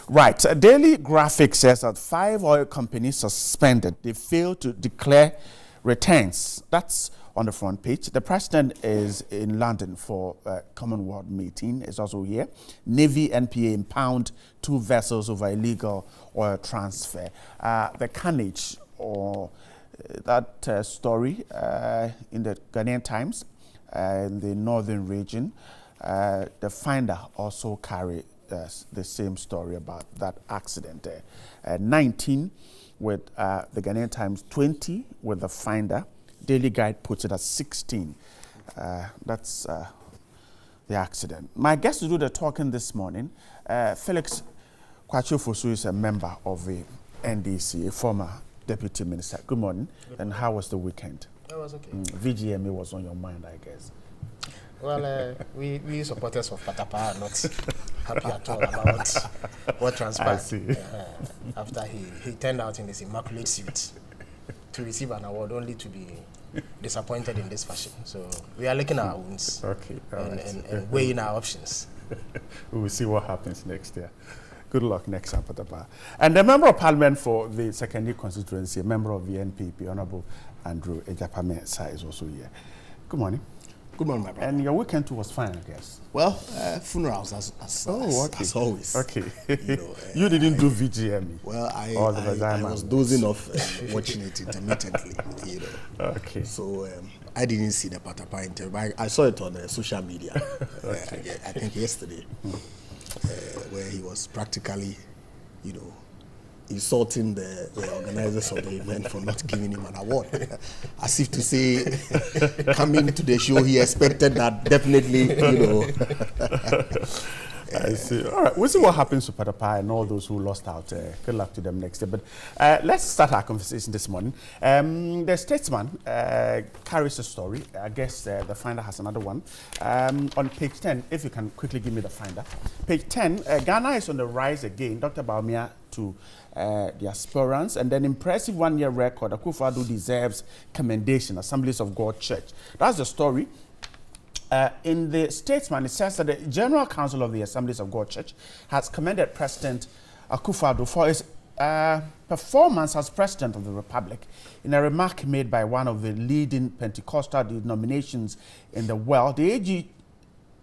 Right. Daily Graphic says that 5 oil companies suspended. They failed to declare returns. That's on the front page. The president is in London for a Commonwealth meeting. Is also here. Navy NPA impound 2 vessels over illegal oil transfer. The carnage or that story in the Ghanaian Times in the northern region. The Finder also carried the same story about that accident there. 19 with the Ghanaian Times, 20 with the Finder. Daily Guide puts it at 16. That's the accident. My guest to do the talking this morning, Felix Kwachofosu, is a member of the NDC, a former deputy minister. Good morning. And how was the weekend? That was okay. VGMA was on your mind, I guess. Well, we supporters of Patapa are not happy at all about what transpired after he turned out in his immaculate suit to receive an award, only to be disappointed in this fashion. So we are licking our wounds and weighing our options. We will see what happens next year. Good luck next time, Patapa. And the Member of Parliament for the secondary constituency, a member of the NPP, Honorable Andrew Ejapame Sa, is also here. Good morning. Good morning, my brother. And your weekend too was fine, I guess. Well, funerals as always. Okay. You didn't do VGME. Well, I was dozing off watching it intermittently. Okay. So I didn't see the Patapa interview. I saw it on social media. I think yesterday, where he was practically, insulting the organizers of the event for not giving him an award. As if to say, coming to the show, he expected that definitely, I see. All right, we'll see what happens to Patapa and all those who lost out. Good luck to them next year. But let's start our conversation this morning. The Statesman carries a story. I guess the Finder has another one. On page 10, if you can quickly give me the Finder. Page 10, Ghana is on the rise again. Dr. Baumia to the aspirants, and then impressive 1-year record. Akufo-Addo deserves commendation. Assemblies of God Church. That's the story. In the Statesman, it says that the General Council of the Assemblies of God Church has commended President Akufo-Addo for his performance as President of the Republic. In a remark made by one of the leading Pentecostal denominations in the world, the AG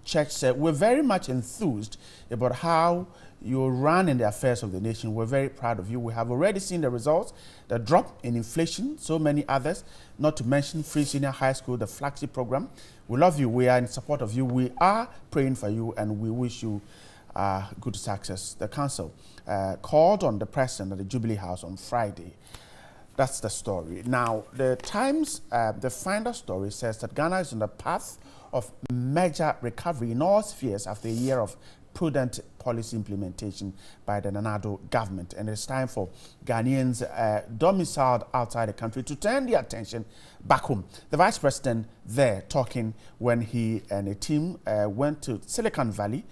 Church said, "We're very much enthused about how you run in the affairs of the nation. We're very proud of you. We have already seen the results, the drop in inflation, so many others, not to mention free senior high school, the flagship program. We love you. We are in support of you. We are praying for you, and we wish you good success." The council called on the president at the Jubilee House on Friday. That's the story. Now, the Times, the Finder story says that Ghana is on the path of major recovery in all spheres after a year of prudent policy implementation by the Nana-Addo government. And it's time for Ghanaians domiciled outside the country to turn their attention back home. The vice president there talking when he and a team went to Silicon Valley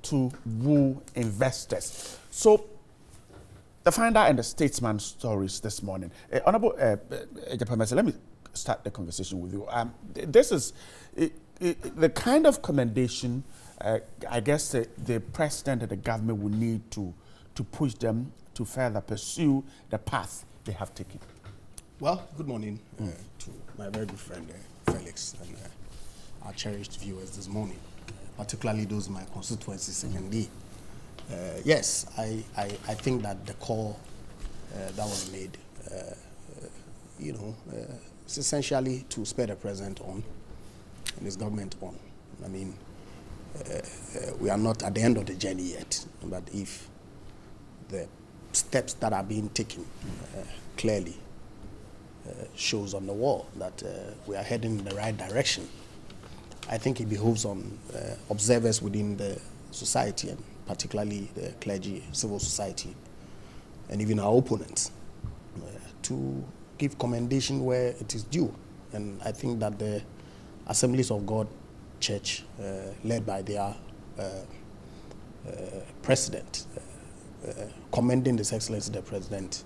to woo investors. So the Finder and the Statesman stories this morning. Honorable Ejapame, let me start the conversation with you. This is the kind of commendation I guess the president and the government will need to push them to further pursue the path they have taken. Well, good morning to my very good friend Felix and our cherished viewers this morning, particularly those in my constituency, second day. Yes, I think that the call that was made, is essentially to spur the president on and his government on. I mean, we are not at the end of the journey yet, but if the steps that are being taken clearly shows on the wall that we are heading in the right direction, I think it behooves on observers within the society, and particularly the clergy, civil society, and even our opponents, to give commendation where it is due. And I think that the Assemblies of God Church, led by their president, commending His Excellency the President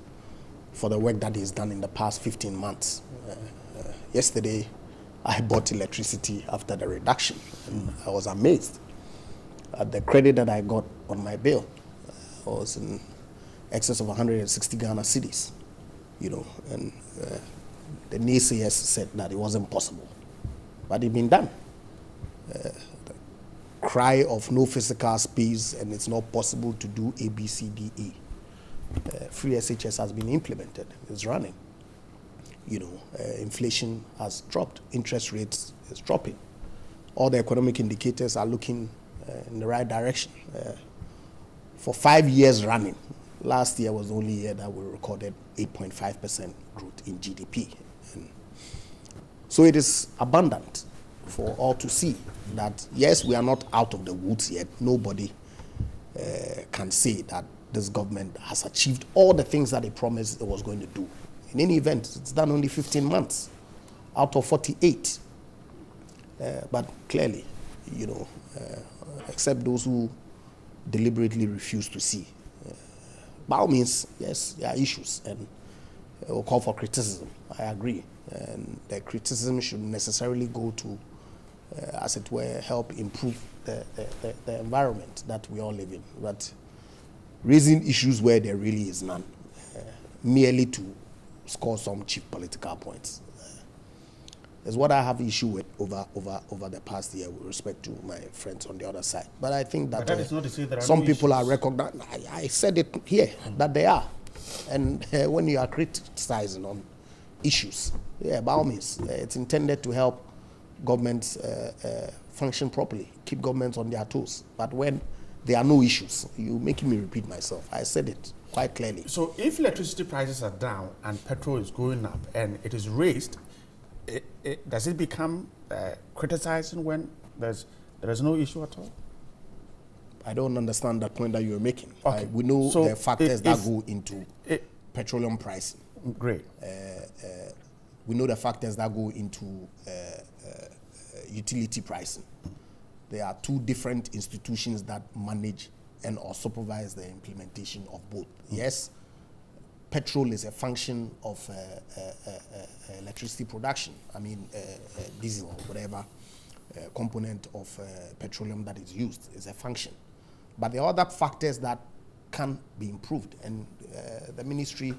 for the work that he's done in the past 15 months. Yesterday, I bought electricity after the reduction, and I was amazed at the credit that I got on my bill. was in excess of 160 Ghana cedis, and the naysayers said that it wasn't possible, but it's been done. The cry of no physical space and it's not possible to do A, B, C, D, E. Free SHS has been implemented, it's running. Inflation has dropped, interest rates is dropping. All the economic indicators are looking in the right direction. For 5 years running, last year was the only year that we recorded 8.5% growth in GDP. And so it is abundant for all to see that, yes, we are not out of the woods yet. Nobody can say that this government has achieved all the things that it promised it was going to do. In any event, it's done only 15 months out of 48. But clearly, except those who deliberately refuse to see. By all means, yes, there are issues, and it will call for criticism. I agree. And the criticism should necessarily go to, as it were, help improve the environment that we all live in. But raising issues where there really is none, merely to score some cheap political points, is what I have issue with over the past year with respect to my friends on the other side. But I think that, is not to say there are some no people issues. are recognizing. I said it here that they are, and when you are criticizing on issues, by all means, it's intended to help governments function properly, keep governments on their toes. But when there are no issues, you're making me repeat myself. I said it quite clearly. So if electricity prices are down and petrol is going up and it is raised, does it become criticizing when there is no issue at all? I don't understand that point that you're making. Okay. We know So the factors that go into petroleum pricing. Great. We know the factors that go into utility pricing. There are two different institutions that manage and or supervise the implementation of both. Yes, petrol is a function of electricity production. I mean, diesel or whatever component of petroleum that is used is a function. But there are other factors that can be improved, and the ministry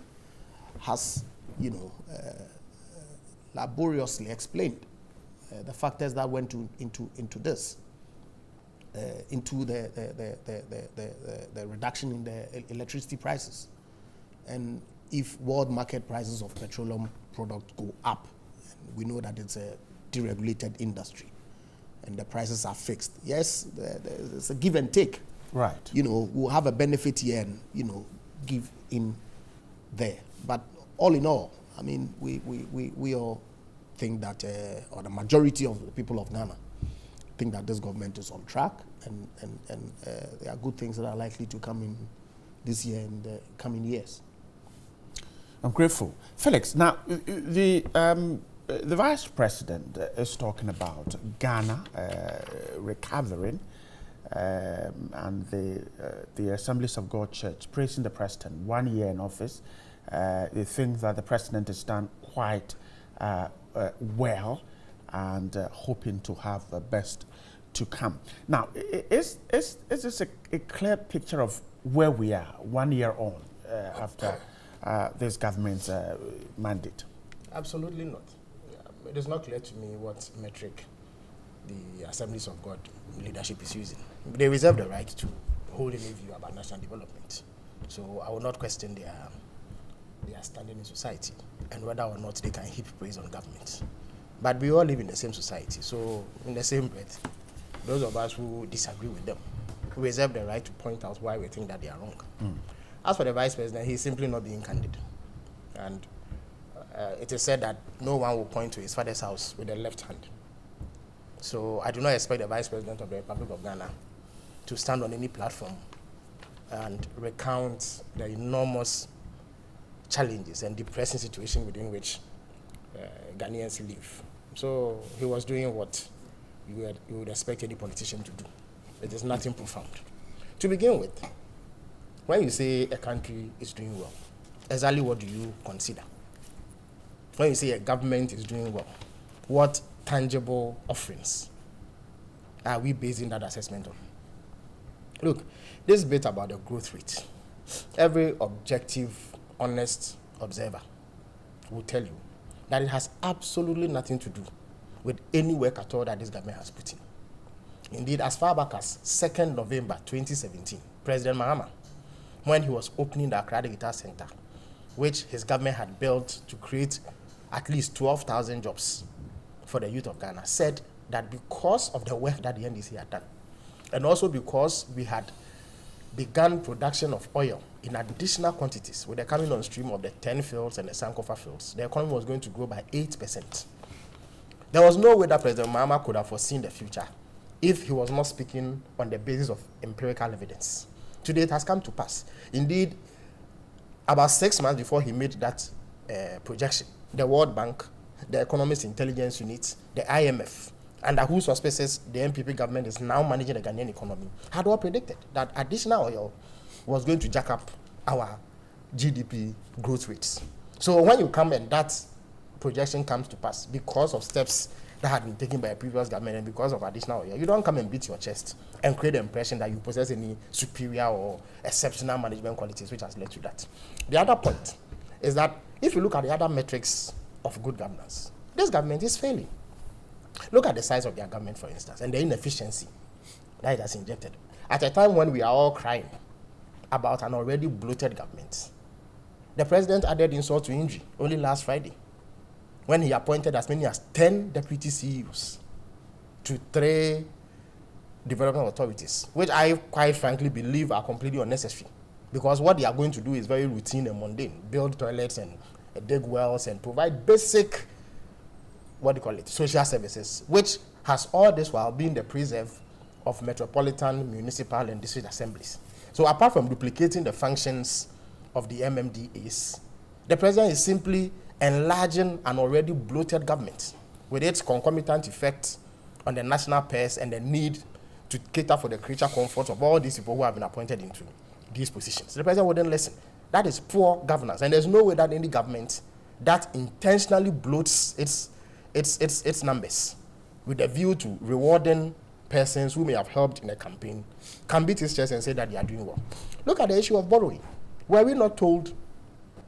has, laboriously explained the factors that went into this, into the reduction in the electricity prices. And if world market prices of petroleum products go up, we know that it's a deregulated industry and the prices are fixed. Yes, there's a give and take. Right. We'll have a benefit here and, give in there. But all in all, I mean, we all think that, or the majority of the people of Ghana think that this government is on track, and there are good things that are likely to come in this year and the coming years. I'm grateful. Felix, now, the Vice President is talking about Ghana recovering, and the Assemblies of God Church praising the President 1 year in office. They think that the President has done quite well, and hoping to have the best to come. Now, is this a clear picture of where we are 1 year on after this government's mandate? Absolutely not. It is not clear to me what metric the Assemblies of God leadership is using. They reserve the right to hold any view about national development. So I will not question their standing in society and whether or not they can heap praise on government. But we all live in the same society, so in the same breath, those of us who disagree with them reserve the right to point out why we think that they are wrong. As for the Vice President, he's simply not being candid. And it is said that no one will point to his father's house with the left hand. So I do not expect the Vice President of the Republic of Ghana to stand on any platform and recount the enormous challenges and depressing situation within which Ghanaians live. So he was doing what you would expect any politician to do. It is nothing profound. To begin with, when you say a country is doing well, exactly what do you consider? When you say a government is doing well, what tangible offerings are we basing that assessment on? Look, this bit about the growth rate, every objective, honest observer will tell you that it has absolutely nothing to do with any work at all that this government has put in. Indeed, as far back as 2nd November 2017, President Mahama, when he was opening the Accra Digital Center, which his government had built to create at least 12,000 jobs for the youth of Ghana, said that because of the work that the NDC had done, and also because we had begun production of oil in additional quantities with the coming on stream of the 10 fields and the Sankofa fields, the economy was going to grow by 8%. There was no way that President Mahama could have foreseen the future if he was not speaking on the basis of empirical evidence. Today it has come to pass. Indeed, about 6 months before he made that projection, the World Bank, the Economist Intelligence Unit, the IMF, under whose auspices the MPP government is now managing the Ghanaian economy, had all predicted that additional oil was going to jack up our GDP growth rates. So when you come and that projection comes to pass because of steps that had been taken by a previous government and because of additional oil, you don't come and beat your chest and create the impression that you possess any superior or exceptional management qualities which has led to that. The other point is that if you look at the other metrics of good governance, this government is failing. Look at the size of their government, for instance, and the inefficiency that it has injected. At a time when we are all crying about an already bloated government, the president added insult to injury only last Friday when he appointed as many as 10 deputy CEOs to 3 development authorities, which I quite frankly believe are completely unnecessary, because what they are going to do is very routine and mundane: build toilets and dig wells and provide basic, social services, which has all this while being the preserve of metropolitan, municipal, and district assemblies. So apart from duplicating the functions of the MMDAs, the president is simply enlarging an already bloated government with its concomitant effect on the national purse and the need to cater for the creature comfort of all these people who have been appointed into these positions. The president wouldn't listen. That is poor governance, and there's no way that any government that intentionally bloats its numbers with a view to rewarding persons who may have helped in a campaign can beat his chest and say that they are doing well. Look at the issue of borrowing. Were we not told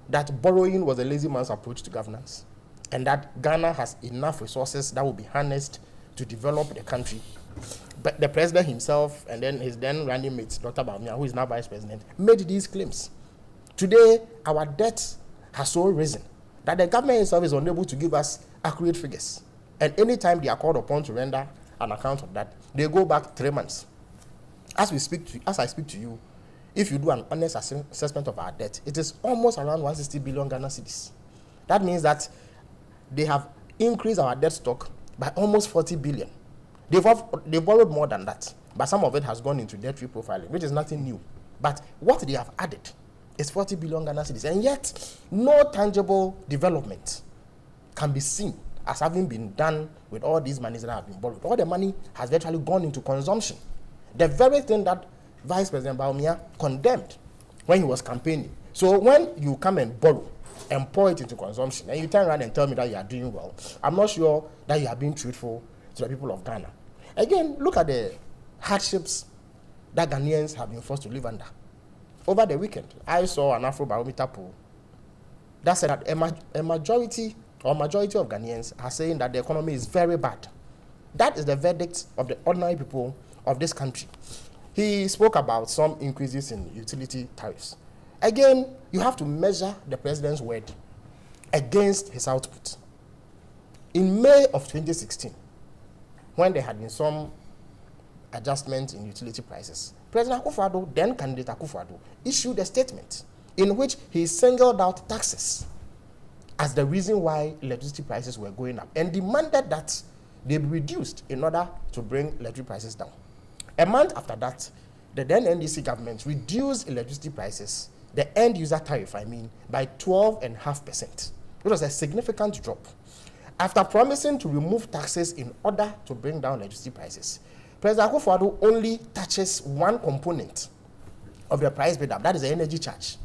that borrowing was a lazy man's approach to governance, and that Ghana has enough resources that will be harnessed to develop the country? But the president himself and then his then running mate, Dr. Bawumia, who is now vice president, made these claims. Today, our debt has so risen that the government itself is unable to give us accurate figures. And anytime they are called upon to render an account of that, they go back 3 months. As I speak to you, if you do an honest assessment of our debt, it is almost around 160 billion Ghana cedis. That means that they have increased our debt stock by almost 40 billion. They've borrowed more than that, but some of it has gone into debt reprofiling, which is nothing new. But what they have added is 40 billion Ghana cedis, and yet no tangible development can be seen as having been done with all these monies that have been borrowed. All the money has virtually gone into consumption. The very thing that Vice President Bawumia condemned when he was campaigning. So when you come and borrow and pour it into consumption, and you turn around and tell me that you are doing well, I'm not sure that you are being truthful to the people of Ghana. Again, look at the hardships that Ghanaians have been forced to live under. Over the weekend, I saw an Afrobarometer poll that said that a majority of Ghanaians are saying that the economy is very bad. That is the verdict of the ordinary people of this country. He spoke about some increases in utility tariffs. Again, you have to measure the president's word against his output. In May of 2016, when there had been some adjustment in utility prices, President Akufo-Addo, then candidate Akufo-Addo, issued a statement in which he singled out taxes as the reason why electricity prices were going up and demanded that they be reduced in order to bring electricity prices down. A month after that, the then NDC government reduced electricity prices, the end user tariff, by 12.5%. It was a significant drop. After promising to remove taxes in order to bring down electricity prices, President Akufo-Addo only touches one component of the price build-up, that is the energy charge,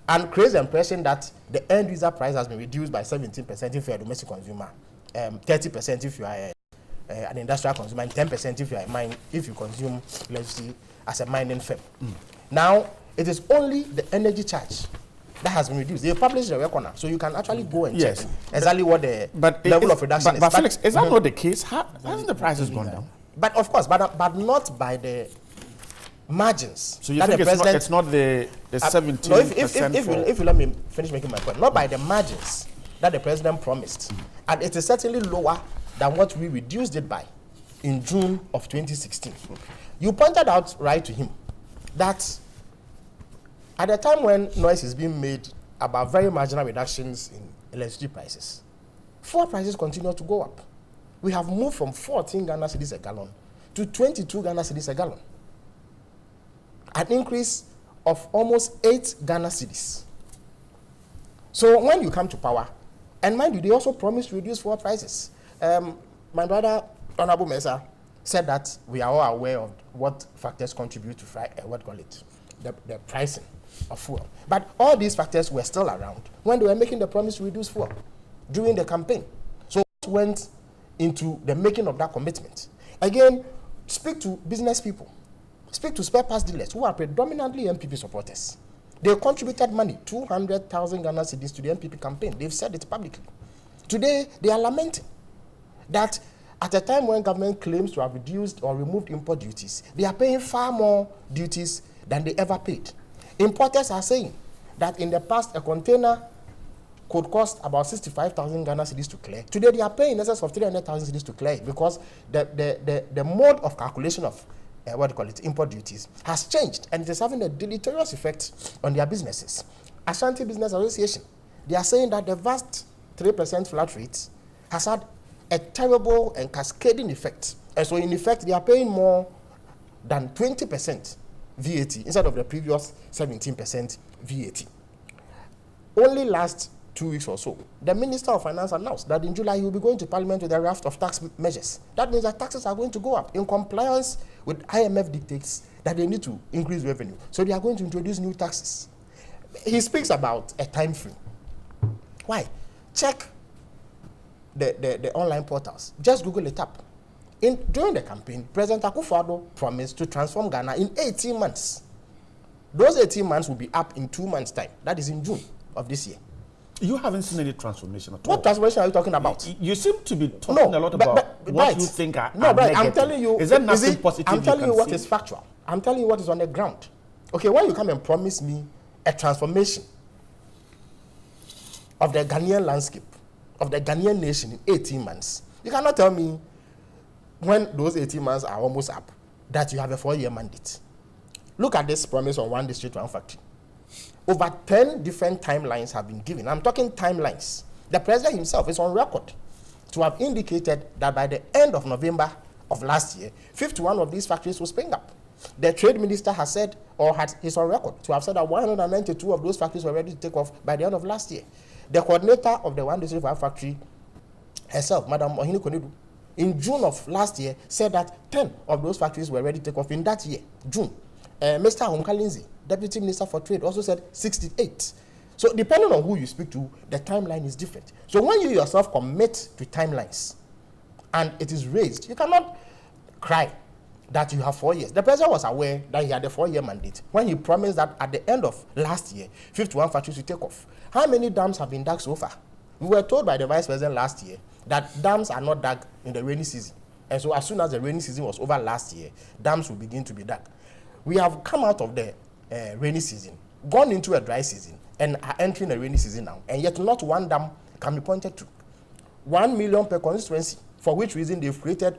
and creates the impression that the end user price has been reduced by 17% if you are a domestic consumer, 30% if you are an industrial consumer, and 10% if you are if you consume electricity as a mining firm. Now, It is only the energy charge that has been reduced. They publish the record, so you can actually go and check exactly what the level of reduction is. But Felix, is that not the case? Hasn't the prices gone down? But of course, but not by the margins. So you think it's not the 17%? No, if you let me finish making my point, not by the margins that the president promised, and it is certainly lower than what we reduced it by in June of 2016. Okay. You pointed out right to him that at the time when noise is being made about very marginal reductions in electricity prices, fuel prices continue to go up. We have moved from 14 Ghana cedis a gallon to 22 Ghana cedis a gallon. An increase of almost 8 Ghana cedis. So when you come to power, and mind you, they also promised to reduce fuel prices. My brother, Honorable Mesa, said that we are all aware of what factors contribute to the pricing of fuel. But all these factors were still around when they were making the promise to reduce fuel during the campaign. So what went into the making of that commitment? Again, speak to business people. Speak to spare parts dealers who are predominantly MPP supporters. They contributed money, 200,000 Ghana cedis to the MPP campaign. They've said it publicly. Today, they are lamenting that at a time when government claims to have reduced or removed import duties, they are paying far more duties than they ever paid. Importers are saying that in the past, a container could cost about 65,000 Ghana cedis to clear. Today, they are paying in excess of 300,000 cedis to clear because the mode of calculation of import duties has changed, and it is having a deleterious effect on their businesses. Ashanti Business Association, they are saying that the vast 3% flat rate has had a terrible and cascading effect. And so in effect, they are paying more than 20% VAT instead of the previous 17% VAT. Only last 2 weeks or so, the Minister of Finance announced that in July he will be going to Parliament with a raft of tax measures. That means that taxes are going to go up in compliance with IMF dictates that they need to increase revenue. So they are going to introduce new taxes. He speaks about a time frame. Why? Check the online portals. Just Google it up. During the campaign, President Akufo-Addo promised to transform Ghana in 18 months. Those 18 months will be up in 2 months' time. That is in June of this year. You haven't seen any transformation at all. What transformation are you talking about? You seem to be talking a lot about what you think are negative. I'm telling you. Is there nothing positive I'm telling you what is factual. I'm telling you what is on the ground. Okay, when you come and promise me a transformation of the Ghanaian landscape, of the Ghanaian nation in 18 months, you cannot tell me when those 18 months are almost up that you have a 4-year mandate. Look at this promise on one district, one factory. Over 10 different timelines have been given. I'm talking timelines. The president himself is on record to have indicated that by the end of November of last year, 51 of these factories will spring up. The trade minister has said, is on record to have said that 192 of those factories were ready to take off by the end of last year. The coordinator of the One District One Factory herself, Madam Ohini Konidu, in June of last year said that 10 of those factories were ready to take off in that year, June. Mr. Homka Lindsay, Deputy Minister for Trade, also said 68. So depending on who you speak to, the timeline is different. So when you yourself commit to timelines and it is raised, you cannot cry that you have 4 years. The president was aware that he had a 4-year mandate when he promised that at the end of last year, 51 factories will take off. How many dams have been dug so far? We were told by the vice president last year that dams are not dug in the rainy season. And so as soon as the rainy season was over last year, dams will begin to be dug. We have come out of the rainy season, gone into a dry season, and are entering a rainy season now. And yet not one dam can be pointed to. 1 million per constituency, for which reason they've created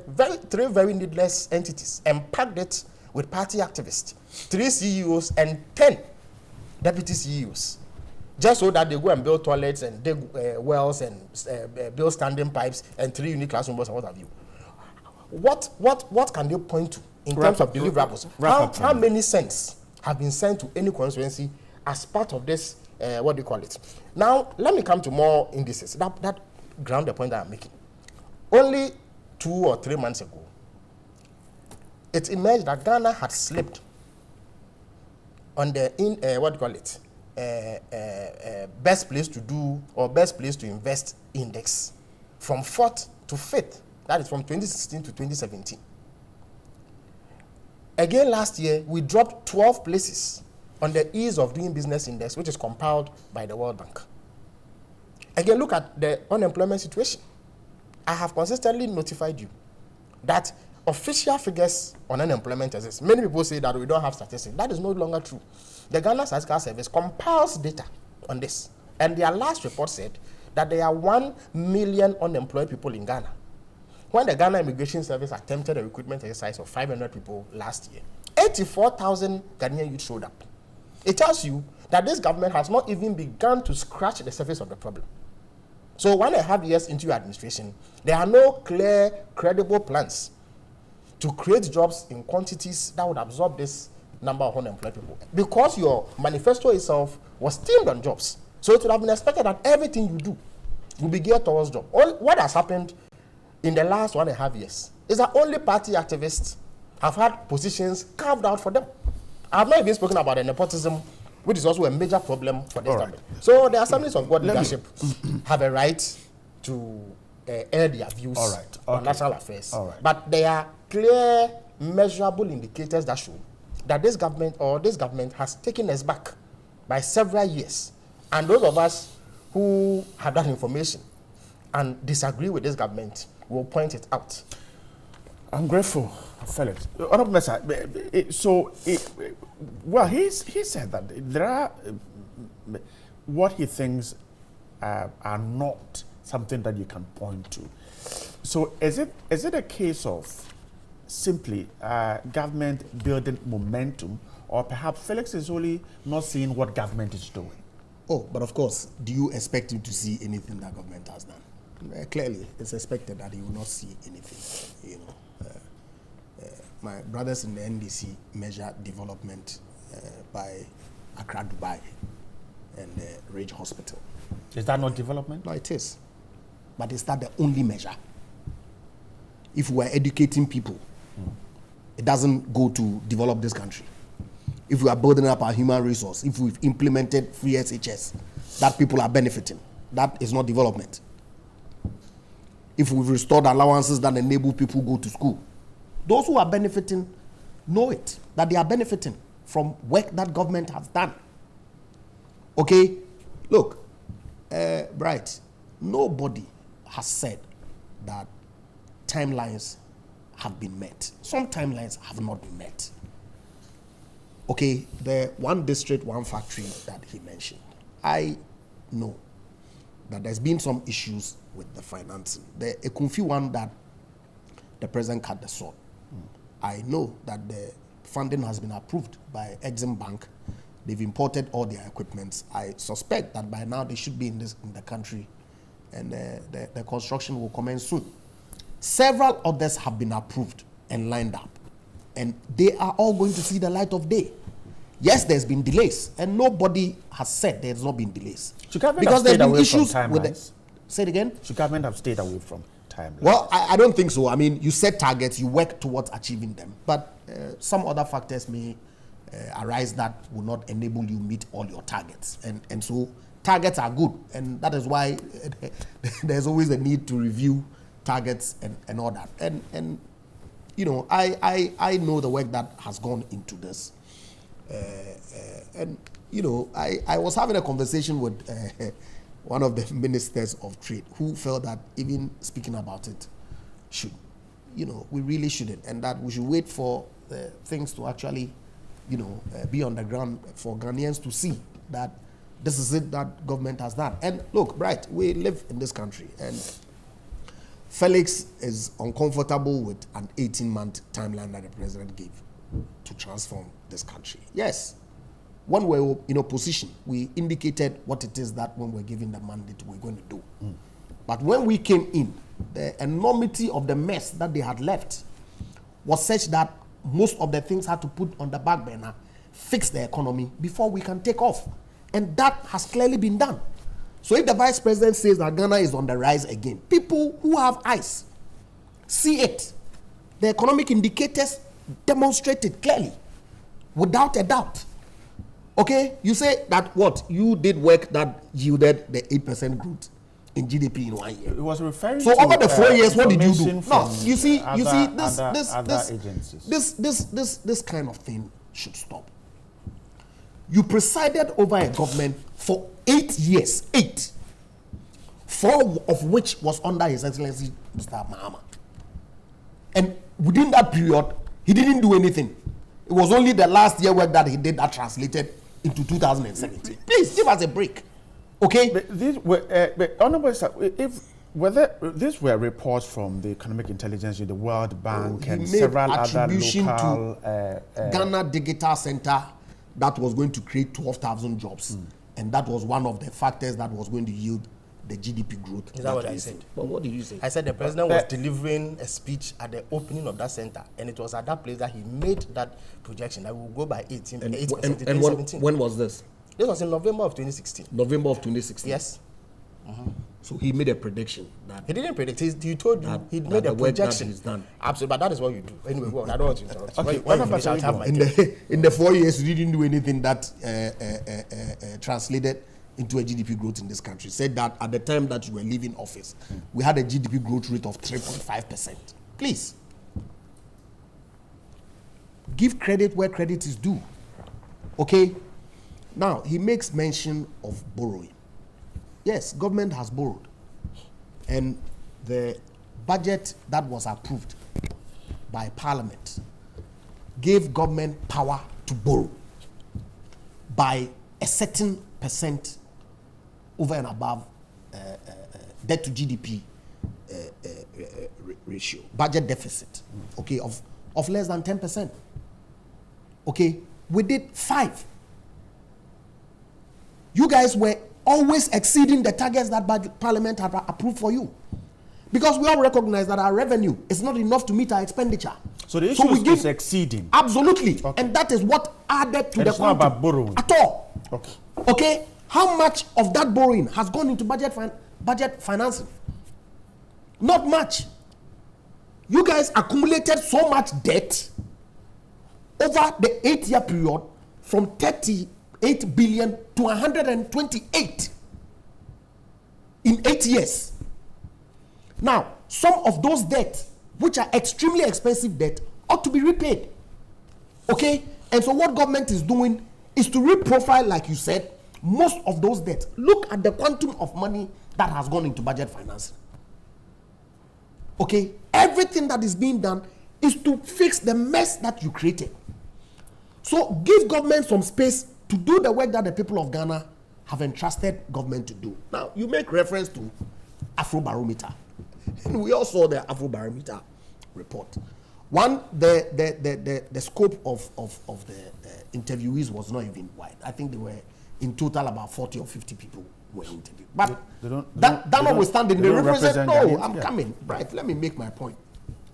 3 very needless entities and packed it with party activists, 3 CEOs and 10 deputy CEOs, just so that they go and build toilets and dig wells and build standing pipes and 3 unique classrooms and what have you. What can they point to in terms of deliverables? How many cents have been sent to any constituency as part of this, Now, let me come to more indices that ground the point that I'm making. Only 2 or 3 months ago, it emerged that Ghana had slipped on the best place to do or best place to invest index from 4th to 5th. That is from 2016 to 2017. Again, last year, we dropped 12 places on the Ease of Doing Business Index, which is compiled by the World Bank. Again, look at the unemployment situation. I have consistently notified you that official figures on unemployment exist. Many people say that we don't have statistics. That is no longer true. The Ghana Statistical Service compiles data on this. And their last report said that there are 1 million unemployed people in Ghana. When the Ghana Immigration Service attempted a recruitment exercise of 500 people last year, 84,000 Ghanaian youth showed up. It tells you that this government has not even begun to scratch the surface of the problem. So 1.5 years into your administration, there are no clear, credible plans to create jobs in quantities that would absorb this number of unemployed people. Because your manifesto itself was themed on jobs. So it would have been expected that everything you do will be geared towards jobs. What has happened in the last 1.5 years is that only party activists have had positions carved out for them. I have not even spoken about the nepotism, which is also a major problem for this government. So the Assemblies of God leadership have a right to air their views on national affairs. But there are clear, measurable indicators that show that this government has taken us back by several years. And those of us who have that information and disagree with this government will point it out. I'm grateful, Felix. Well, he said that there are what he thinks are not something that you can point to. So is it a case of simply government building momentum, or perhaps Felix is only not seeing what government is doing? Oh, but of course, do you expect him to see anything that government has done? Clearly, it's expected that he will not see anything. You know, my brothers in the NDC measure development by Accra, Dubai, and Rage Hospital. Is that not development? No, it is. But is that the only measure? If we are educating people, it doesn't go to develop this country. If we are building up our human resource, if we've implemented free SHS, that people are benefiting, that is not development. If we've restored allowances that enable people go to school, those who are benefiting know it, that they are benefiting from work that government has done. Okay, look, Bright, nobody has said that timelines have been met. Some timelines have not been met. Okay, the one district, one factory that he mentioned, I know that there's been some issues with the financing. The Ekunfi one that the president cut the sword. I know that the funding has been approved by Exim Bank. They've imported all their equipment. I suspect that by now they should be in the country, and the construction will commence soon. Several others have been approved and lined up, and they are all going to see the light of day. Yes, there's been delays, and nobody has said there's not been delays. Because there's been issues with it. Say it again? Should government have stayed away from timelines? Well, I don't think so. I mean, you set targets, you work towards achieving them, but some other factors may arise that will not enable you meet all your targets. And so targets are good, and that is why there's always a need to review targets and all that. And you know, I know the work that has gone into this. And you know, I was having a conversation with one of the ministers of trade who felt that even speaking about it should, you know, we really shouldn't, and that we should wait for things to actually, you know, be on the ground for Ghanaians to see that this is it that government has done. And look, Bright, we live in this country, and Felix is uncomfortable with an 18-month timeline that the president gave to transform this country. Yes, when we were in opposition, we indicated what it is that when we're given the mandate we're going to do. But when we came in, the enormity of the mess that they had left was such that most of the things had to put on the back burner, fix the economy before we can take off. And that has clearly been done. So if the vice president says that Ghana is on the rise again, people who have eyes see it. The economic indicators demonstrate it clearly, without a doubt. Okay, you say that what? You did work that yielded the 8% growth in GDP in 1 year. It was referring so to over the 4 years, what did you do? No, you see, other agencies. this kind of thing should stop. You presided over a government for 8 years, 8. 4 of which was under His Excellency Mr. Mahama. And within that period, he didn't do anything. It was only the last year work that he did that translated into 2017. Please give us a break, okay? But Honorable Sir, these were reports from the Economic Intelligence, the World Bank, and several other local. To Ghana Digital Center that was going to create 12,000 jobs, and that was one of the factors that was going to yield the GDP growth. Is that what I said? But what did you say? I said the president was delivering a speech at the opening of that center, and it was at that place that he made that projection that we will go by 8% in 2017. When was this? This was in November of 2016. November of 2016? Yes. So he made a prediction that he didn't predict. He told you he made a projection. He's done. Absolutely, but that is what you do. Anyway, well, I don't want to interrupt. Okay, in the 4 years, he didn't do anything that translated into a GDP growth in this country. Said that at the time that you were leaving office, we had a GDP growth rate of 3.5%. Please, give credit where credit is due. Okay? Now, he makes mention of borrowing. Yes, government has borrowed. And the budget that was approved by Parliament gave government power to borrow by a certain percent over and above debt to GDP ratio, budget deficit, okay, of less than 10%. Okay, we did 5. You guys were always exceeding the targets that Parliament had approved for you. Because we all recognize that our revenue is not enough to meet our expenditure. So the issue is exceeding. Absolutely. Okay. And that is what added to the it's not about borrowing. At all. Okay. Okay? How much of that borrowing has gone into budget financing? Not much. You guys accumulated so much debt over the 8-year period from 38 billion to 128 in 8 years. Now, some of those debts, which are extremely expensive debt, ought to be repaid. Okay? And so what government is doing is to reprofile, like you said, most of those debts. Look at the quantum of money that has gone into budget financing. Okay? Everything that is being done is to fix the mess that you created. So give government some space to do the work that the people of Ghana have entrusted government to do. Now, you make reference to Afrobarometer. And we all saw the Afrobarometer report. One, the scope of the interviewees was not even wide. I think they were in total about 40 or 50 people were interviewed. But that notwithstanding, they represent coming. Right, let me make my point.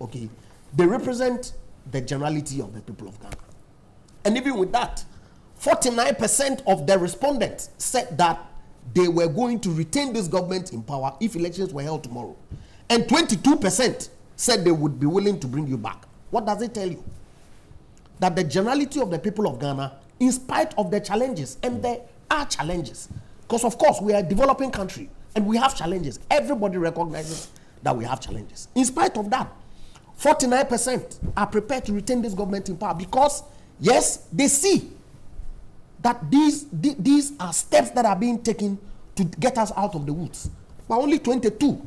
Okay. They represent the generality of the people of Ghana. And even with that, 49% of the respondents said that they were going to retain this government in power if elections were held tomorrow. And 22% said they would be willing to bring you back. What does it tell you? That the generality of the people of Ghana, in spite of the challenges, and there are challenges, because of course we are a developing country and we have challenges. Everybody recognizes that we have challenges. In spite of that, 49% are prepared to retain this government in power because, yes, they see that these are steps that are being taken to get us out of the woods. But only 22,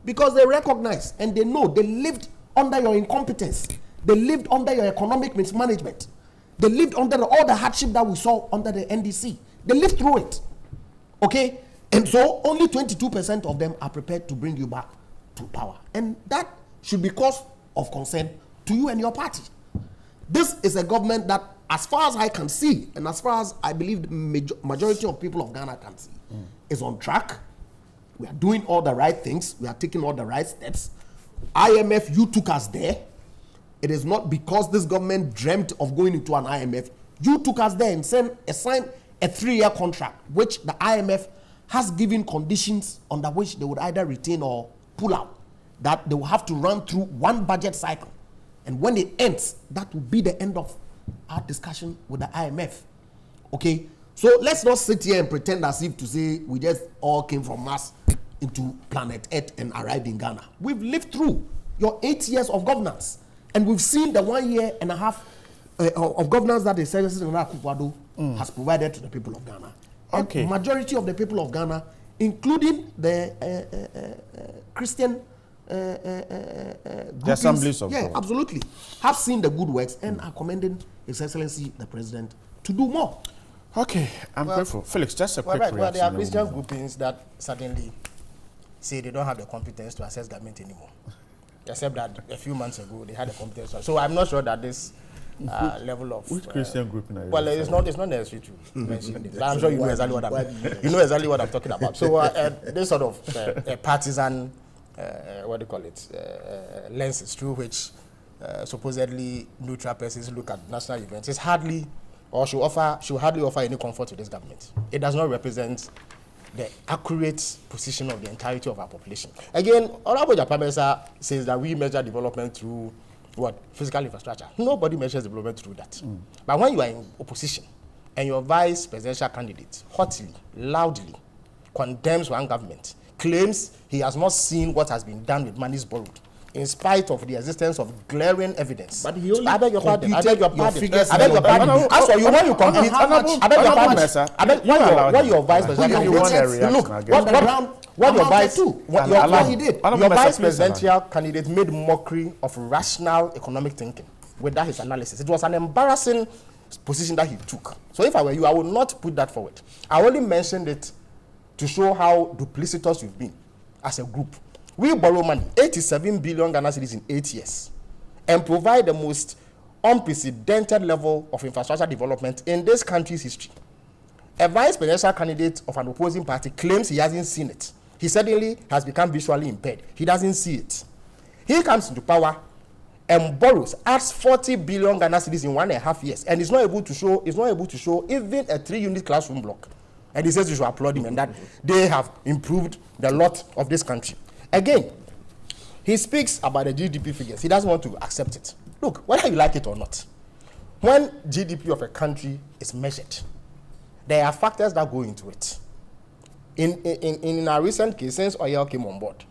because they recognize and they know they lived under your incompetence. They lived under your economic mismanagement. They lived under all the hardship that we saw under the NDC. They lived through it. Okay? And so only 22% of them are prepared to bring you back to power. And that should be cause of concern to you and your party. This is a government that, as far as I can see, and as far as I believe the majority of people of Ghana can see, is on track. We are doing all the right things. We are taking all the right steps. IMF, you took us there. It is not because this government dreamt of going into an IMF. You took us there and signed a 3-year contract, which the IMF has given conditions under which they would either retain or pull out. That they will have to run through one budget cycle. And when it ends, that will be the end of our discussion with the IMF. Okay? So let's not sit here and pretend as if to say we just all came from Mars into planet Earth and arrived in Ghana. We've lived through your 8 years of governance. And we've seen the 1.5 year of governance that the Excellency Akufo-Addo has provided to the people of Ghana. Okay. And majority of the people of Ghana, including the Christian the assemblies of God. absolutely, have seen the good works and are commending His Excellency the President to do more. Okay, I'm grateful. Felix, just a quick reaction. Well, there are Christian groupings that suddenly say they don't have the competence to assess government anymore. Except that a few months ago they had the competence. So I'm not sure that this level of which Christian group now? Well, it's not necessary to mention it. I'm sure you know exactly what I'm talking about. So this sort of partisan what do you call it lenses through which supposedly neutral persons look at national events is hardly or should hardly offer any comfort to this government. It does not represent the accurate position of the entirety of our population. Again, Honorable Japamesa says that we measure development through what? Physical infrastructure. Nobody measures development through that. But when you are in opposition and your vice presidential candidate hotly, loudly condemns one government, claims he has not seen what has been done with monies borrowed, in spite of the existence of glaring evidence. But he only I beg your pardon. I beg your pardon. figures. I beg your pardon. As for you, when you compete, I beg your pardon. I beg when your vice presidential candidate, look, what your vice presidential candidate made mockery of rational economic thinking with that his analysis. It was an embarrassing position that he took. So if I were you, I would not put that forward. I only mentioned it to show how duplicitous you've been as a group. We borrow money, 87 billion Ghana cedis in 8 years, and provide the most unprecedented level of infrastructure development in this country's history. A vice presidential candidate of an opposing party claims he hasn't seen it. He suddenly has become visually impaired. He doesn't see it. He comes into power and borrows, adds 40 billion Ghana cedis in 1.5 years, and is not able to show even a 3-unit classroom block. And he says you should applaud him and that they have improved the lot of this country. Again, he speaks about the GDP figures. He doesn't want to accept it. Look, whether you like it or not, when GDP of a country is measured, there are factors that go into it. In our recent case, since oil came on board,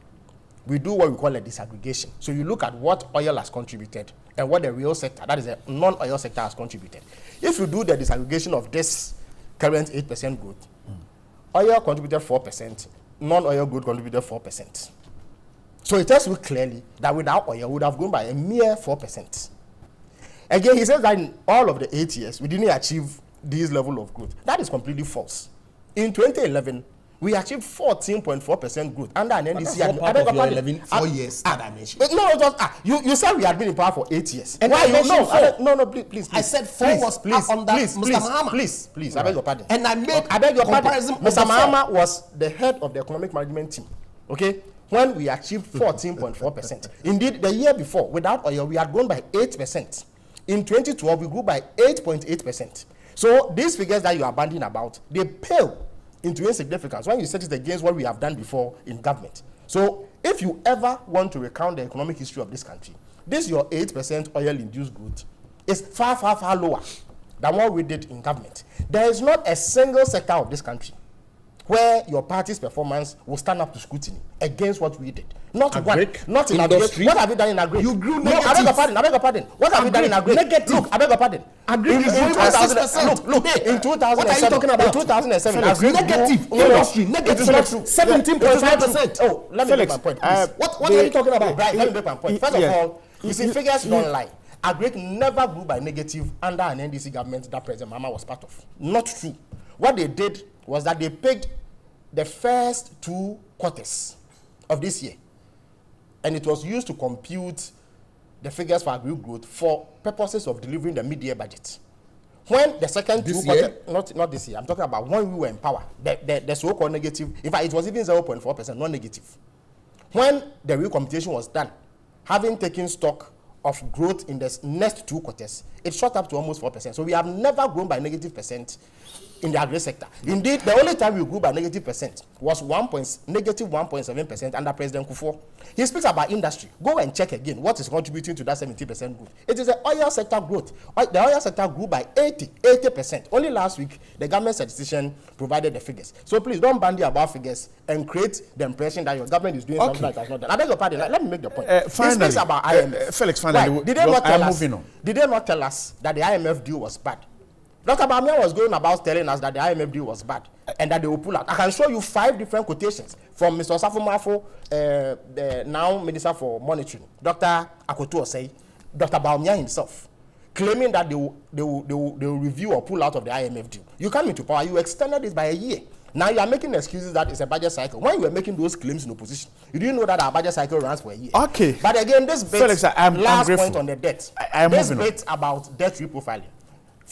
we do what we call a disaggregation. So you look at what oil has contributed and what the real sector, that is a non-oil sector, has contributed. If you do the disaggregation of this current 8% growth, oil contributed 4%, non-oil growth contributed 4%. So it tells you clearly that without oil, we would have grown by a mere 4%. Again, he says that in all of the 8 years, we didn't achieve this level of growth. That is completely false. In 2011, we achieved 14.4% growth under an NDC. 4 years that I mentioned. No, it was, you said we had been in power for 8 years. And why no, please. I said 4 was under Mr. Mahama. Please, I beg your pardon. And I made beg your pardon. Mr. Mahama 4. was the head of the economic management team. Okay? When we achieved 14.4%. Indeed, the year before, without oil, we had grown by 8%. In 2012, we grew by 8.8%. So these figures that you are bandying about, they pale into insignificance when you set it against what we have done before in government. So if you ever want to recount the economic history of this country, this your 8% oil-induced growth is far, far, far lower than what we did in government. There is not a single sector of this country where your party's performance will stand up to scrutiny against what we did. Not Agric, one, not in industry. What have you done in Agric? You grew No, negative. I beg your pardon. What have you done in Agric? Negative. Look, I beg your pardon. Agric is growing by 6%. Look, in 2007. What are you talking about? In 2007, Felix, Agric negative. grew- Industry, It negative. is not true. 17.5%. Oh, let me make my point, please. What are you talking about? Right, let me make my point. First of all, you see, figures don't lie. Agric never grew by negative under an NDC government that President Mahama was part of. Not true. What they did was that they picked the first 2 quarters of this year, and it was used to compute the figures for agri growth for purposes of delivering the mid-year budget. When the second This 2 year? quarters, not this year, I'm talking about when we were in power, the so-called negative, in fact, it was even 0.4%, not negative. When the real computation was done, having taken stock of growth in the next 2 quarters, it shot up to almost 4%. So we have never grown by negative percent in the agri sector. Indeed, the only time we grew by negative percent was negative 1.7% under President Kufuor. He speaks about industry. Go and check again what is contributing to that 70% growth. It is the oil sector growth. The oil sector grew by 80%. Only last week, the government statistician provided the figures. So please don't bandy about figures and create the impression that your government is doing something that has not done. I beg your pardon. Let me make the point. Finally, he speaks about IMF. Felix, finally, Did they not tell us? moving on. Did they not tell us us that the IMF deal was bad. Dr. Bawumia was going about telling us that the IMF deal was bad and that they will pull out. I can show you 5 different quotations from Mr. Osafo-Mafo, the now Minister for Monitoring, Dr. Akoto Osei, Dr. Bawumia himself, claiming that they will review or pull out of the IMF deal. You come into power, you extended this by a year. Now you are making excuses that it's a budget cycle. When you were making those claims in opposition, you didn't know that our budget cycle runs for a year. Okay. But again, this bit, Felix, last point on the debt. This bit about debt reprofiling.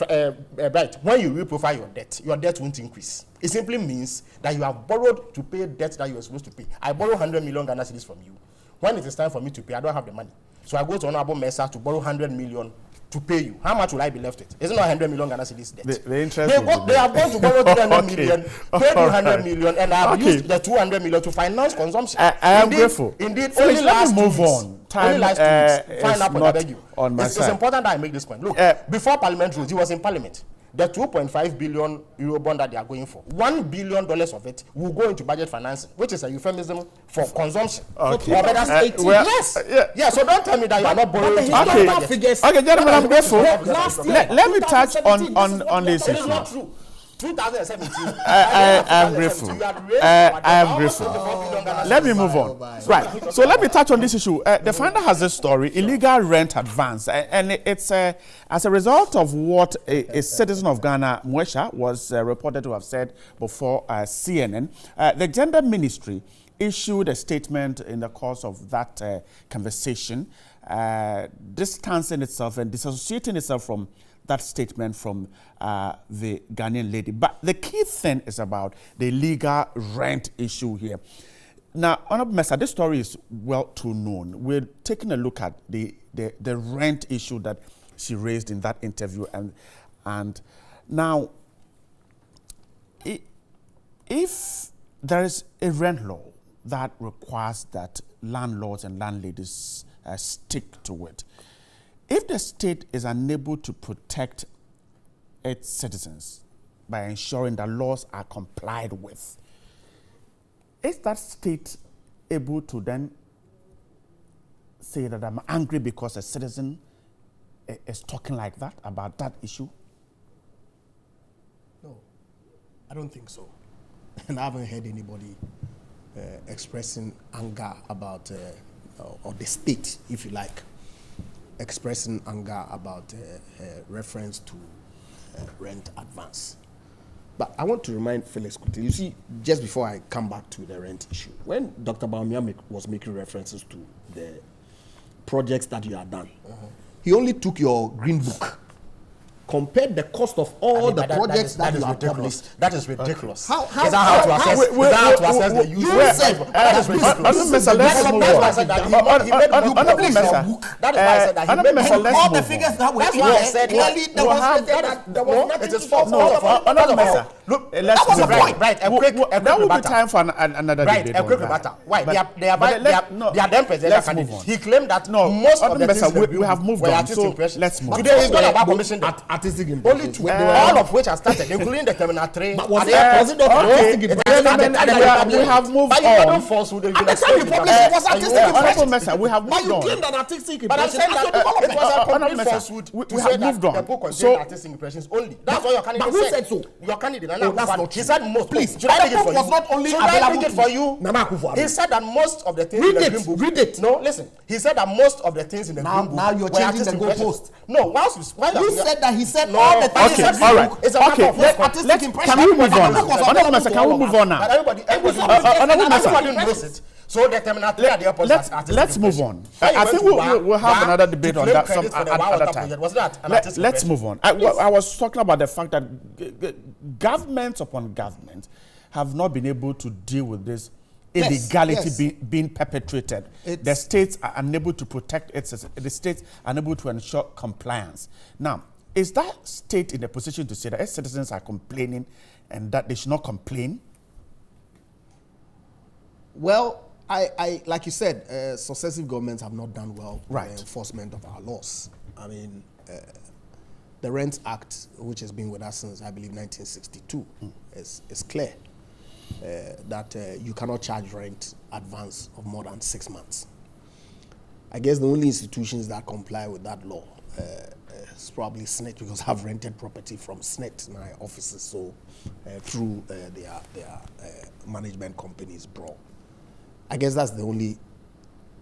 Right, when you reprofile your debt won't increase. It simply means that you have borrowed to pay debt that you were supposed to pay. I borrow 100 million Ghana cedis from you. When it is time for me to pay, I don't have the money. So I go to Honorable Mesa to borrow 100 million to pay you. How much will I be left with? Isn't it 100 million Ghana cedis debt? The interest they have gone to borrow 300 million, pay 200 million, and I have used the 200 million to finance consumption. I am grateful. Indeed, Felix, only last move on. Only last 2 weeks. Find out what I beg you. It's important that I make this point. Look, before Parliament rules, he was in Parliament. The 2.5 billion euro bond that they are going for, $1 billion of it will go into budget financing, which is a euphemism for consumption. Okay. Yes. So don't tell me that you are not borrowing. Okay, gentlemen, I'm grateful. Let me touch on this issue. It is not true. 2017. I am grateful. I am grateful. Let me move on. Right. So let me touch on this issue. The Finder has a story: illegal rent advance, and it's as a result of what a citizen of Ghana, Mwesha, was reported to have said before CNN. The Gender Ministry issued a statement in the course of that conversation, distancing itself and disassociating itself from that statement from the Ghanaian lady. But the key thing is about the legal rent issue here. Now, Honorable Mesa, this story is well too known. We're taking a look at the rent issue that she raised in that interview. And now, if there is a rent law that requires that landlords and landladies stick to it, if the state is unable to protect its citizens by ensuring that laws are complied with, is that state able to then say that I'm angry because a citizen is talking like that about that issue? No, I don't think so. And I haven't heard anybody expressing anger about, or the state, if you like, expressing anger about reference to rent advance. But I want to remind Felix Kuti, you see, just before I come back to the rent issue, when Dr. Bawumia was making references to the projects that you had done, he only took your green book, compared the cost of all the projects that you have published. That is ridiculous. Is that how to assess? Is that how to assess the use? That is ridiculous. Let's move on. Honorable Mesa, that is why I said that he made all the figures that were said. Clearly, there was nothing. It is false. Honorable Mesa, look, let's move on. Right, there will be time for another debate. Right, a quick rebuttal. Why? They are then presidential candidates. He claimed that most of the things we have moved on. So let's move on. Today he's going about commission debt. Artistic only 2, all of which are started, including the Terminal 3. But was it not artistic impression? We have moved on. At the time you published it was artistic impression. We have moved on. But you claimed an artistic impression. But I'm saying that it was a complete falsehood to say that the book contained artistic impressions only. That's what your candidate said. But who said so? Your candidate, that's not he said most. Please, should I read it for you? was not only should I read it for you? He said that most of the things in the green book. Read it. No, listen. He said that most of the things in the green book. Now you're changing the goalpost. No, you said that he said all the things. Okay, all right. Can we move on? Honorable Mesa, can we move on now? Everybody knows it. So the Terminal 3 at the airport. Let's move on. I think we'll have another debate on that some other time. Was that let's move on. I was talking about the fact that governments upon government have not been able to deal with this illegality being perpetrated. The states are unable to protect the states are unable to ensure compliance. Now, is that state in a position to say that its citizens are complaining and that they should not complain? Well, I like you said, successive governments have not done well in the enforcement of our laws. I mean, the Rent Act, which has been with us since, I believe, 1962, is clear that you cannot charge rent advance of more than 6 months. I guess the only institutions that comply with that law it's probably SNET, because I've rented property from SNET, my offices, so through their management companies, bro. I guess that's the only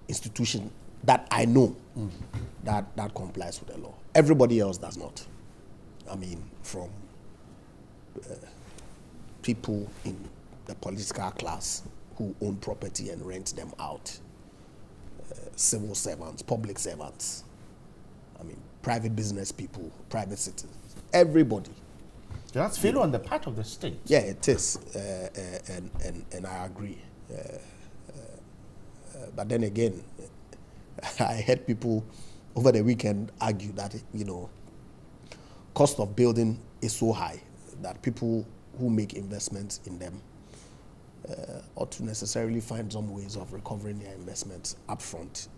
institution that I know that complies with the law. Everybody else does not. I mean, from people in the political class who own property and rent them out, civil servants, public servants, I mean, private business people, private citizens, everybody. That's failure on the part of the state. Yeah, it is, and I agree. But then again, I heard people over the weekend argue that, you know, cost of building is so high that people who make investments in them ought to necessarily find some ways of recovering their investments upfront,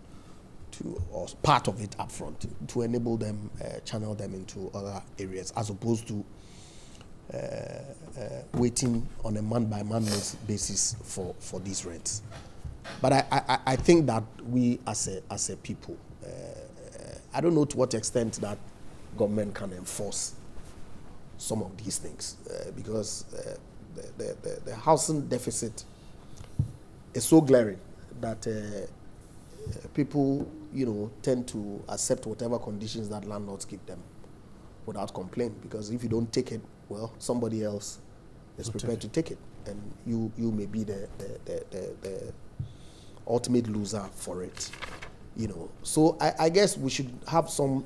or part of it upfront, to enable them, channel them into other areas, as opposed to waiting on a man-by-man basis for these rents. But I think that we as a people, I don't know to what extent that government can enforce some of these things, because the housing deficit is so glaring that people, you know, tend to accept whatever conditions that landlords give them without complaint, because if you don't take it, well, somebody else is prepared to take it, and you may be the ultimate loser for it, you know. So I guess we should have some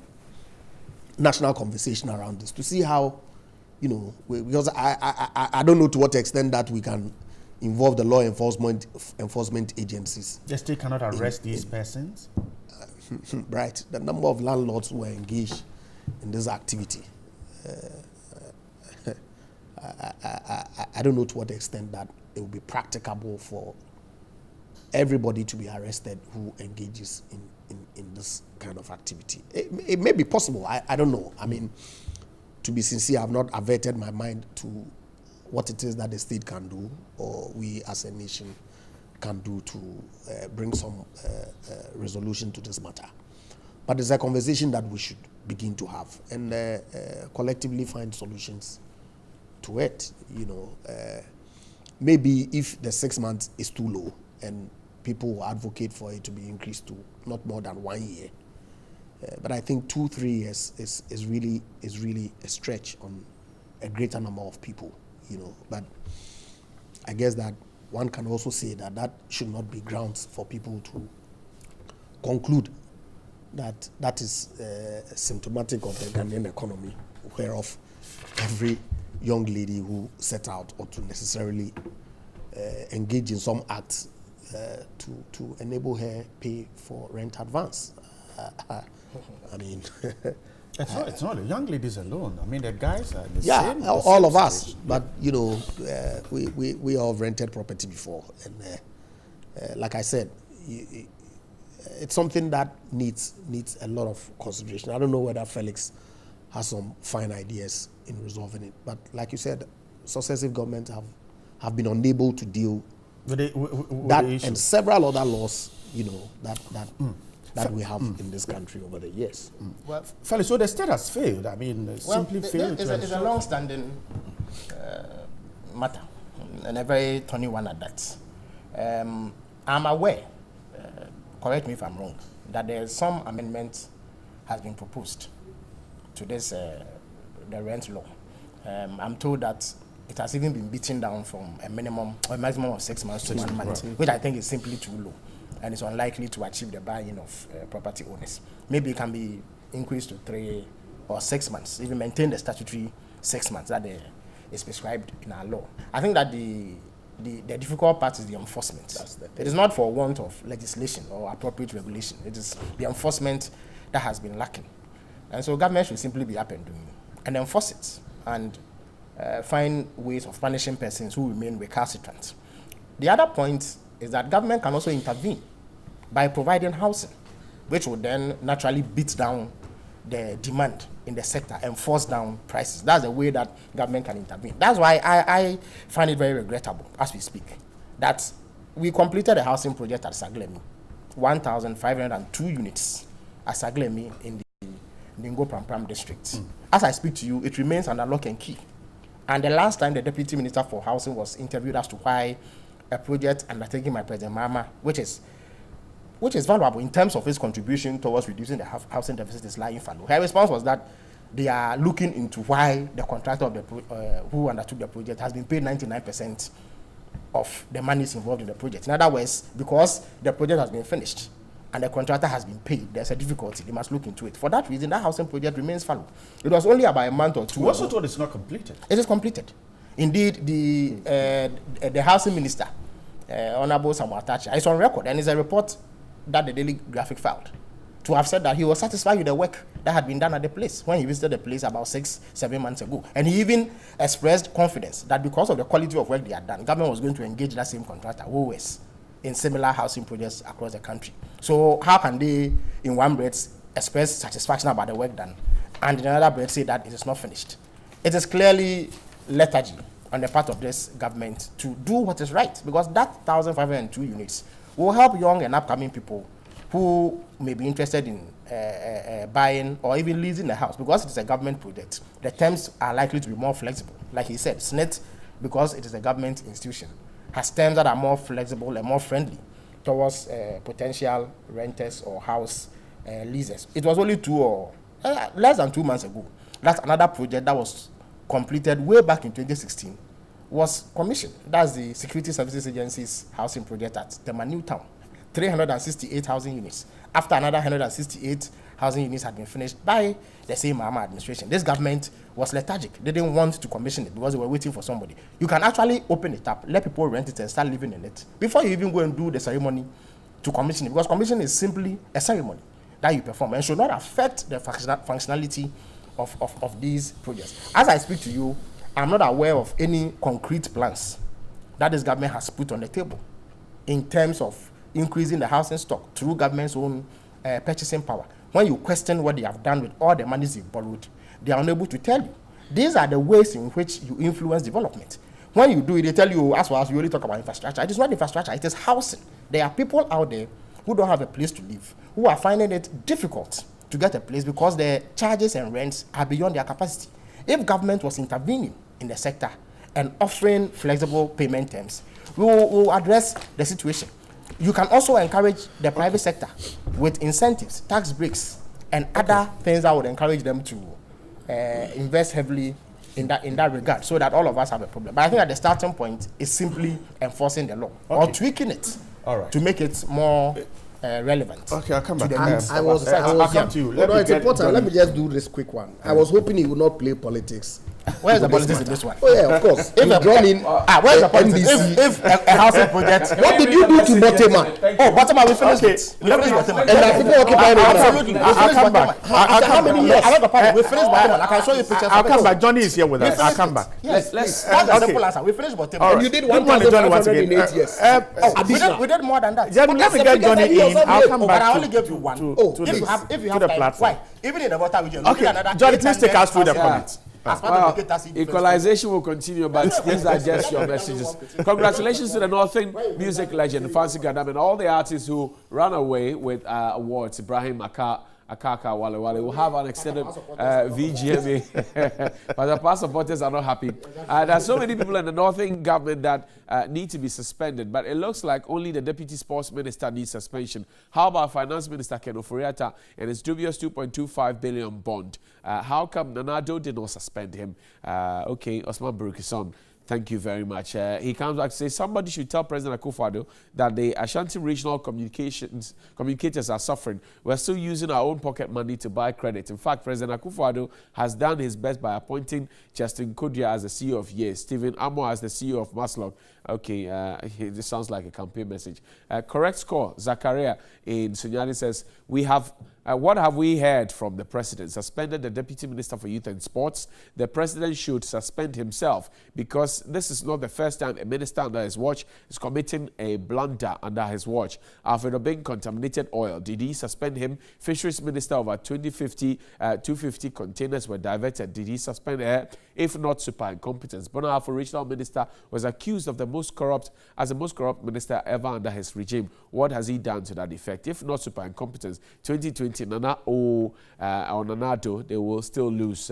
national conversation around this to see how, you know, because I don't know to what extent that we can involve the law enforcement agencies. The state cannot arrest these persons? Right. The number of landlords who are engaged in this activity, I don't know to what extent that it will be practicable for everybody to be arrested who engages in this kind of activity. It may be possible. I don't know. I mean, to be sincere, I've not averted my mind to what it is that the state can do, or we as a nation can do to bring some resolution to this matter. But it's a conversation that we should begin to have and collectively find solutions to it. You know, maybe if the 6 months is too low, and people will advocate for it to be increased to not more than 1 year. But I think 2-3 years is really a stretch on a greater number of people, you know. But I guess that one can also say that that should not be grounds for people to conclude that that is symptomatic of the Ghanaian economy, whereof every young lady who set out ought to necessarily engage in some acts to enable her pay for rent advance. I mean, it's not the young ladies alone. I mean, the guys are the same. Yeah, all of us. But you know, we all rented property before, and like I said, it's something that needs a lot of consideration. I don't know whether Felix has some fine ideas in resolving it, but like you said, successive governments have been unable to deal with that and several other laws, you know, that we have in this country over the years. Well, Felix, so the state has failed. I mean, simply failed. It's a long-standing matter, and a very thorny one at that. I'm aware, correct me if I'm wrong, that there's some amendment has been proposed to this the rent law. I'm told that it has even been beaten down from a minimum or a maximum of 6 months to 1 month, which I think is simply too low, and it's unlikely to achieve the buy-in of property owners. Maybe it can be increased to 3 or 6 months, even maintain the statutory 6 months that is prescribed in our law. I think that the difficult part is the enforcement. It is not for want of legislation or appropriate regulation. It is the enforcement that has been lacking. And so government should simply be up and doing and enforce it, and find ways of punishing persons who remain recalcitrant. The other point is that government can also intervene by providing housing, which would then naturally beat down the demand in the sector and force down prices. That's the way that government can intervene. That's why I find it very regrettable, as we speak, that we completed a housing project at Saglemi, 1,502 units at Saglemi in the Ningo Prampram district. As I speak to you, it remains under lock and key. And the last time the Deputy Minister for Housing was interviewed as to why a project undertaken by President Mahama, which is valuable in terms of its contribution towards reducing the housing deficit, is lying fallow. Her response was that they are looking into why the contractor of the who undertook the project has been paid 99% of the monies involved in the project. In other words, because the project has been finished and the contractor has been paid, there's a difficulty. They must look into it. For that reason, that housing project remains fallow. It was only about a month or two. We also told it's not completed. It is completed. Indeed, the housing minister, Honorable Samuel Atachi, is on record, and it's a report that the Daily Graphic filed, to have said that he was satisfied with the work that had been done at the place when he visited the place about 6-7 months ago. And he even expressed confidence that because of the quality of work they had done, government was going to engage that same contractor, OOS, in similar housing projects across the country. So how can they, in one breath, express satisfaction about the work done, and in another breath say that it is not finished? It is clearly lethargy on the part of this government to do what is right, because that 1,502 units will help young and upcoming people who may be interested in buying or even leasing the house, because it is a government project. The terms are likely to be more flexible. Like he said, SNET, because it is a government institution, has terms that are more flexible and more friendly towards potential renters or house leasers. It was only less than 2 months ago that another project that was completed way back in 2016 was commissioned. That's the Security Services Agency's housing project at Tema New Town. 368 housing units. After another 168 housing units had been finished by the same Mahama administration, this government was lethargic. They didn't want to commission it because they were waiting for somebody. You can actually open it up, let people rent it and start living in it before you even go and do the ceremony to commission it, because commission is simply a ceremony that you perform and should not affect the functionality of these projects. As I speak to you, I'm not aware of any concrete plans that this government has put on the table in terms of increasing the housing stock through government's own purchasing power. When you question what they have done with all the monies they've borrowed, they are unable to tell you. These are the ways in which you influence development. When you do it, they tell you, as well as we only talk about infrastructure. It is not infrastructure, it is housing. There are people out there who don't have a place to live, who are finding it difficult to get a place because the charges and rents are beyond their capacity. If government was intervening in the sector and offering flexible payment terms, we will address the situation. You can also encourage the private sector with incentives, tax breaks, and other things that would encourage them to invest heavily in that regard, so that all of us have a problem. But I think that the starting point is simply enforcing the law or tweaking it to make it more relevant. Okay, I'll come back. I'll come to you. It's important. Let me just do this quick one. I was hoping he would not play politics. Where's the politics in this one? Oh yeah, of course. If where's the politics? If a housing project, what did you do to Botema? Oh, Botema, we finished it. We finished Botema. And now people occupying it. Absolutely. I'll come back. How many years? We finished Botema. I can show you pictures. I'll come back. Johnny is here with us. I'll come back. Yes, let's. That's the simple answer. We finished Botema. And you did 1,508 years. We did more than that. Let me get Johnny in. I'll come back. But I only gave you one. If you have time, why? Even in the water region. Okay, Johnny, please take us through the comments. Well, equalization will continue, but these are just your messages. Congratulations to the Northern music legend Fancy Gadam and all the artists who ran away with awards. Ibrahim Akaka Wale Wale will have an extended VGMA, but the past supporters are not happy. There are so many people in the Northern government that need to be suspended, but it looks like only the Deputy Sports Minister needs suspension. How about Finance Minister Ken Ofori-Atta and his dubious 2.25 billion bond? How come Nanado did not suspend him? Okay, Osman Burukison, thank you very much. He comes back to say somebody should tell President Akufo-Addo that the Ashanti regional communicators are suffering. We're still using our own pocket money to buy credit. In fact, President Akufo-Addo has done his best by appointing Justin Kodria as the CEO of Yes, Stephen Amo as the CEO of Maslog. Okay, this sounds like a campaign message. Correct score, Zakaria in Sunyani says, what have we heard from the president? Suspended the Deputy Minister for Youth and Sports. The president should suspend himself because this is not the first time a minister under his watch is committing a blunder under his watch. Alfred Obeng contaminated oil. Did he suspend him? Fisheries Minister over 250 containers were diverted. Did he suspend her? If not, super incompetence. Bono Afo, regional minister, was accused of the most corrupt minister ever under his regime. what has he done to that effect? If not super incompetence, 2020, Nana or Nanado, they will still lose.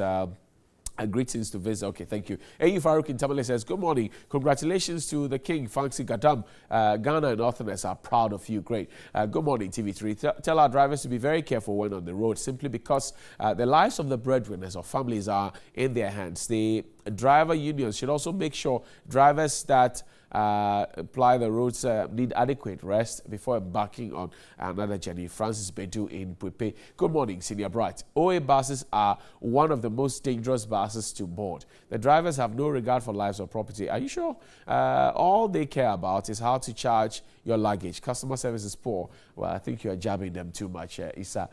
Greetings to Viz. Okay, thank you. Ayu Farouk in Tamale says, good morning. Congratulations to the king, Fancy Gadam. Ghana and Northerners are proud of you. Great. Good morning, TV3. Tell our drivers to be very careful when on the road, simply because the lives of the breadwinners or families are in their hands. The driver unions should also make sure drivers that apply the roads need adequate rest before embarking on another journey. Francis Bedu in Pupe. Good morning, Senior Bright. OA buses are one of the most dangerous buses to board. The drivers have no regard for lives or property. Are you sure? All they care about is how to charge your luggage. Customer service is poor. Well, I think you are jabbing them too much. Issa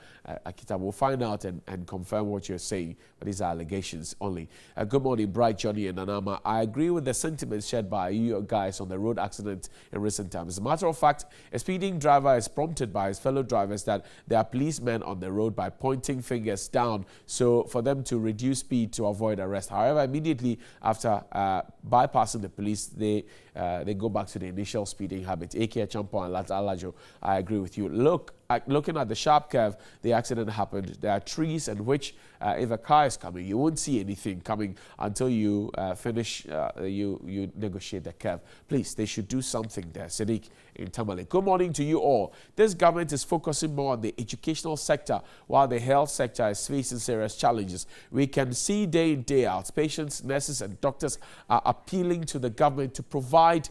Akita will find out and confirm what you're saying, but these are allegations only. Good morning, Bright, Johnny, and Nanama. I agree with the sentiments shared by you guys on the road accident in recent times. As a matter of fact, a speeding driver is prompted by his fellow drivers that there are policemen on the road by pointing fingers down, so for them to reduce speed to avoid arrest. However, immediately after bypassing the police, they go back to the initial speeding habit. AK Champo and Lat Alajo, I agree with you. Looking at the sharp curve, the accident happened. There are trees in which, if a car is coming, you won't see anything coming until you finish, you negotiate the curve. Please, they should do something there. Sadiq in Tamale. Good morning to you all. This government is focusing more on the educational sector, while the health sector is facing serious challenges. We can see day in, day out, patients, nurses, and doctors are appealing to the government to provide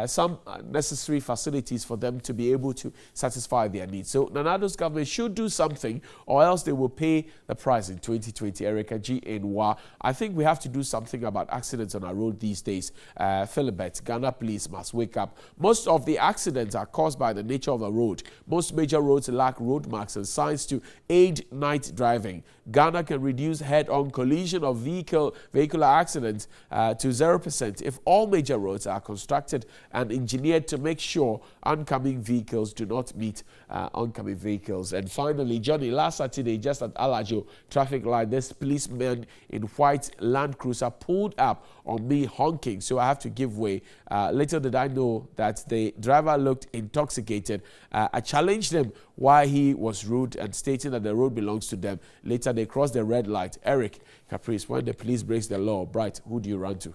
some necessary facilities for them to be able to satisfy their needs. So Nanado's government should do something, or else they will pay the price in 2020. Erica G. in Wa. I think we have to do something about accidents on our road these days. Philibert, Ghana police must wake up. Most of the accidents are caused by the nature of the road. Most major roads lack road marks and signs to aid night driving. Ghana can reduce head-on collision of vehicular accidents to 0% if all major roads are constructed and engineered to make sure oncoming vehicles do not meet oncoming vehicles. And finally, Johnny, last Saturday, just at Alajo traffic light, this policeman in white Land Cruiser pulled up on me honking, so I have to give way. Little did I know that the driver looked intoxicated. I challenged him why he was rude and stating that the road belongs to them. Later, they crossed the red light. Eric Caprice, when the police breaks the law, Bright, who do you run to?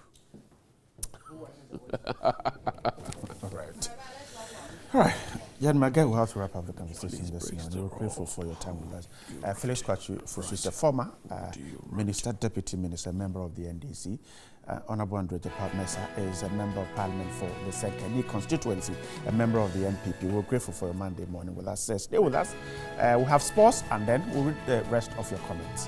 All right. Jan Magai will have to wrap up the conversation this morning. We're grateful for your time with us. Felix Kwachu Fusu, a former minister, deputy minister, member of the NDC. Honorable Andre Mesa is a member of parliament for the Sekeni constituency, a member of the NPP. We're grateful for your Monday morning with us. Stay with us. We'll have sports and then we'll read the rest of your comments.